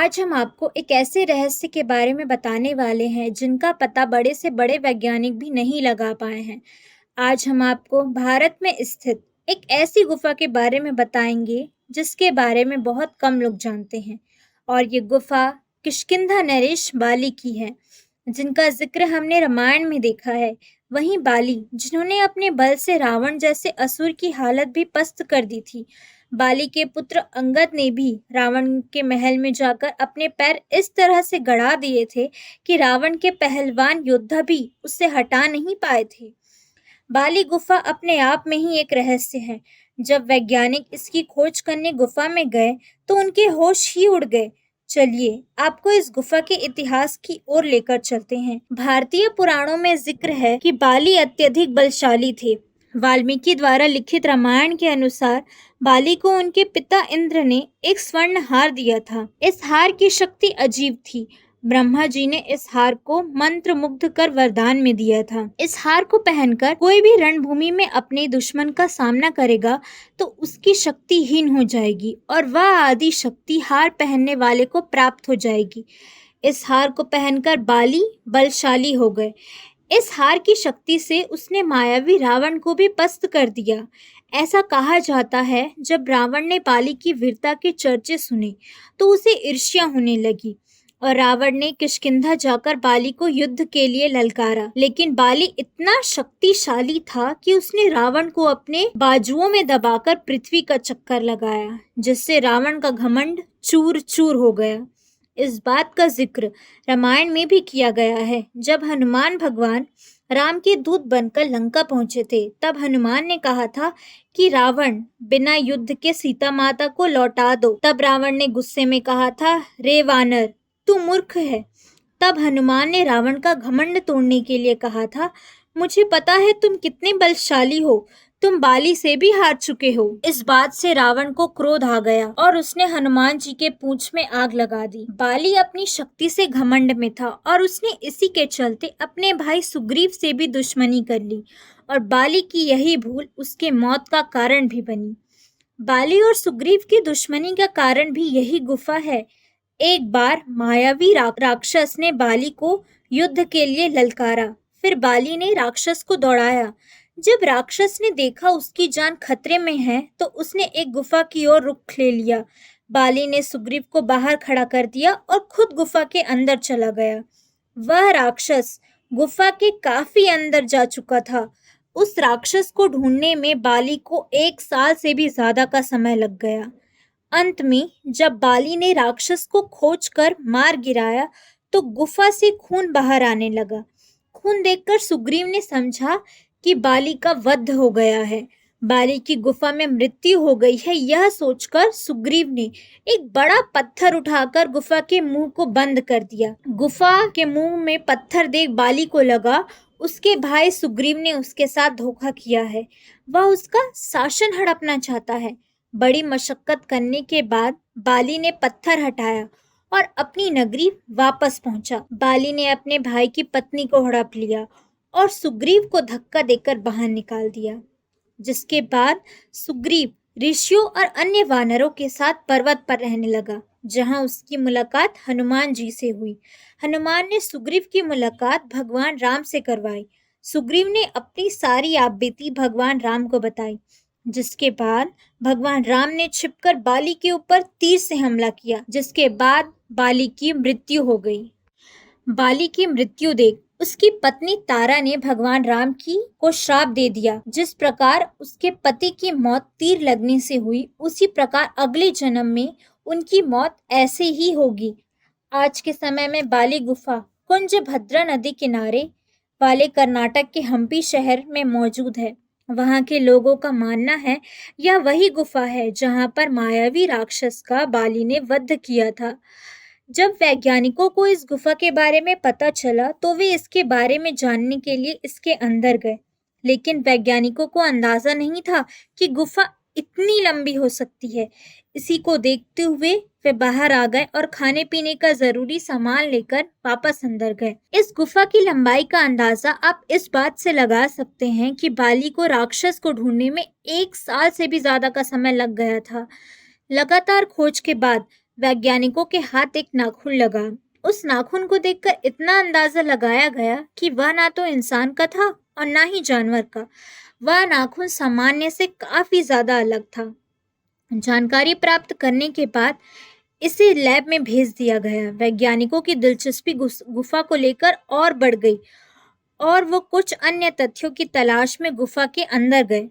आज हम आपको एक ऐसे रहस्य के बारे में बताने वाले हैं जिनका पता बड़े से बड़े वैज्ञानिक भी नहीं लगा पाए हैं। आज हम आपको भारत में स्थित एक ऐसी गुफा के बारे में बताएंगे जिसके बारे में बहुत कम लोग जानते हैं। और ये गुफा किष्किंधा नरेश बाली की है, जिनका जिक्र हमने रामायण में देखा है। वहीं बाली, जिन्होंने अपने बल से रावण जैसे असुर की हालत भी पस्त कर दी थी। बाली के पुत्र अंगद ने भी रावण के महल में जाकर अपने पैर इस तरह से गड़ा दिए थे कि रावण के पहलवान योद्धा भी उससे हटा नहीं पाए थे। बाली गुफा अपने आप में ही एक रहस्य है। जब वैज्ञानिक इसकी खोज करने गुफा में गए तो उनके होश ही उड़ गए। चलिए आपको इस गुफा के इतिहास की ओर लेकर चलते हैं। भारतीय पुराणों में जिक्र है कि बाली अत्यधिक बलशाली थे। वाल्मीकि द्वारा लिखित रामायण के अनुसार बाली को उनके पिता इंद्र ने एक स्वर्ण हार दिया था। इस हार की शक्ति अजीब थी। ब्रह्मा जी ने इस हार को मंत्र मुग्ध कर वरदान में दिया था। इस हार को पहनकर कोई भी रणभूमि में अपने दुश्मन का सामना करेगा तो उसकी शक्ति हीन हो जाएगी और वह आदि शक्ति हार पहनने वाले को प्राप्त हो जाएगी। इस हार को पहनकर बाली बलशाली हो गए। इस हार की शक्ति से उसने मायावी रावण को भी पस्त कर दिया। ऐसा कहा जाता है, जब रावण ने बाली की वीरता के चर्चे सुने तो उसे ईर्ष्या होने लगी और रावण ने किष्किंधा जाकर बाली को युद्ध के लिए ललकारा। लेकिन बाली इतना शक्तिशाली था कि उसने रावण को अपने बाजुओं में दबाकर पृथ्वी का चक्कर लगाया, जिससे रावण का घमंड चूर चूर हो गया। इस बात का जिक्र रामायण में भी किया गया है। जब हनुमान भगवान राम के दूत बनकर लंका पहुंचे थे, तब हनुमान ने कहा था कि रावण बिना युद्ध के सीता माता को लौटा दो। तब रावण ने गुस्से में कहा था, रे वानर, तू मूर्ख है। तब हनुमान ने रावण का घमंड तोड़ने के लिए कहा था, मुझे पता है तुम कितने बलशाली हो, तुम बाली से भी हार चुके हो। इस बात से रावण को क्रोध आ गया और उसने हनुमान जी के पूंछ में आग लगा दी। बाली अपनी शक्ति से घमंड में था और उसने इसी के चलते अपने भाई सुग्रीव से भी दुश्मनी कर ली और बाली की यही भूल उसके मौत का कारण भी बनी। बाली और सुग्रीव की दुश्मनी का कारण भी यही गुफा है। एक बार मायावी राक्षस ने बाली को युद्ध के लिए ललकारा। फिर बाली ने राक्षस को दौड़ाया। जब राक्षस ने देखा उसकी जान खतरे में है तो उसने एक गुफा की ओर रुख ले लिया। बाली ने सुग्रीव को बाहर खड़ा कर दिया और खुद गुफा के अंदर चला गया। वह राक्षस गुफा के काफी अंदर जा चुका था। उस राक्षस को ढूंढने में बाली को 1 साल से भी ज्यादा का समय लग गया। अंत में जब बाली ने राक्षस को खोजकर मार गिराया तो गुफा से खून बाहर आने लगा। खून देखकर सुग्रीव ने समझा कि बाली का वध हो गया है, बाली की गुफा में मृत्यु हो गई है। यह सोचकर सुग्रीव ने एक बड़ा पत्थर उठाकर गुफा के मुंह को बंद कर दिया। गुफा के मुंह में पत्थर देख बाली को लगा उसके भाई सुग्रीव ने उसके साथ धोखा किया है, वह उसका शासन हड़पना चाहता है। बड़ी मशक्कत करने के बाद बाली ने पत्थर हटाया और अपनी नगरी वापस पहुंचा। बाली ने अपने भाई की पत्नी को हड़प लिया और सुग्रीव को धक्का देकर बाहर निकाल दिया। जिसके बाद सुग्रीव ऋषियों और अन्य वानरों के साथ पर्वत पर रहने लगा, जहां उसकी मुलाकात हनुमान जी से हुई। हनुमान ने सुग्रीव की मुलाकात भगवान राम से करवाई। सुग्रीव ने अपनी सारी आपबीती भगवान राम को बताई, जिसके बाद भगवान राम ने छिपकर बाली के ऊपर तीर से हमला किया, जिसके बाद बाली की मृत्यु हो गई। बाली की मृत्यु देख उसकी पत्नी तारा ने भगवान राम को श्राप दे दिया। जिस प्रकार उसके पति की मौत तीर लगने से हुई, उसी प्रकार अगले जन्म में उनकी मौत ऐसे ही होगी। आज के समय में बाली गुफा कुंज भद्रा नदी किनारे वाले कर्नाटक के हम्पी शहर में मौजूद है। वहां के लोगों का मानना है यह वही गुफा है जहां पर मायावी राक्षस का बाली ने वध किया था। जब वैज्ञानिकों को इस गुफा के बारे में पता चला तो वे इसके बारे में जानने के लिए इसके अंदर गए, लेकिन वैज्ञानिकों को अंदाजा नहीं था कि गुफा इतनी लंबी हो सकती है। इसी को देखते हुए वे बाहर आ गए और खाने पीने का जरूरी सामान लेकर वापस अंदर गए। इस गुफा की लंबाई का अंदाजा आप इस बात से लगा सकते हैं कि बाली को राक्षस को ढूंढने में 1 साल से भी ज्यादा का समय लग गया था। लगातार खोज के बाद वैज्ञानिकों के हाथ एक नाखून लगा। उस नाखून को देखकर इतना अंदाजा लगाया गया कि वह ना तो इंसान का था और ना ही जानवर का। वह नाखून सामान्य से काफी ज्यादा अलग था। जानकारी प्राप्त करने के बाद इसे लैब में भेज दिया गया। वैज्ञानिकों की दिलचस्पी गुफा को लेकर और बढ़ गई और वो कुछ अन्य तथ्यों की तलाश में गुफा के अंदर गए।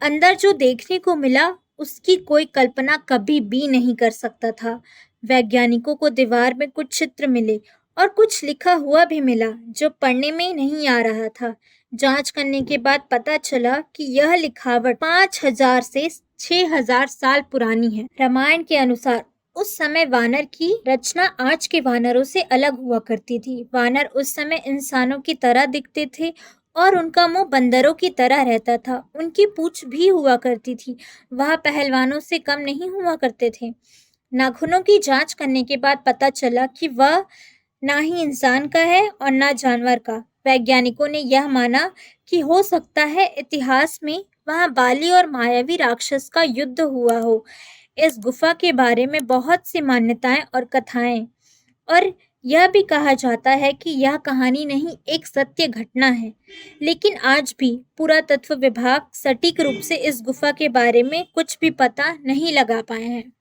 अंदर जो देखने को मिला उसकी कोई कल्पना कभी भी नहीं कर सकता था। वैज्ञानिकों को दीवार में कुछ चित्र मिले और कुछ लिखा हुआ भी मिला जो पढ़ने में नहीं आ रहा था। जांच करने के बाद पता चला कि यह लिखावट 5000 से 6000 साल पुरानी है। रामायण के अनुसार उस समय वानर की रचना आज के वानरों से अलग हुआ करती थी। वानर उस समय इंसानों की तरह दिखते थे और उनका मुंह बंदरों की तरह रहता था। उनकी पूंछ भी हुआ करती थी। वह पहलवानों से कम नहीं हुआ करते थे। नाखूनों की जांच करने के बाद पता चला कि वह ना ही इंसान का है और ना जानवर का। वैज्ञानिकों ने यह माना कि हो सकता है इतिहास में वहां बाली और मायावी राक्षस का युद्ध हुआ हो। इस गुफा के बारे में बहुत सी मान्यताएं और कथाएं और यह भी कहा जाता है कि यह कहानी नहीं एक सत्य घटना है। लेकिन आज भी पुरातत्व विभाग सटीक रूप से इस गुफा के बारे में कुछ भी पता नहीं लगा पाए हैं।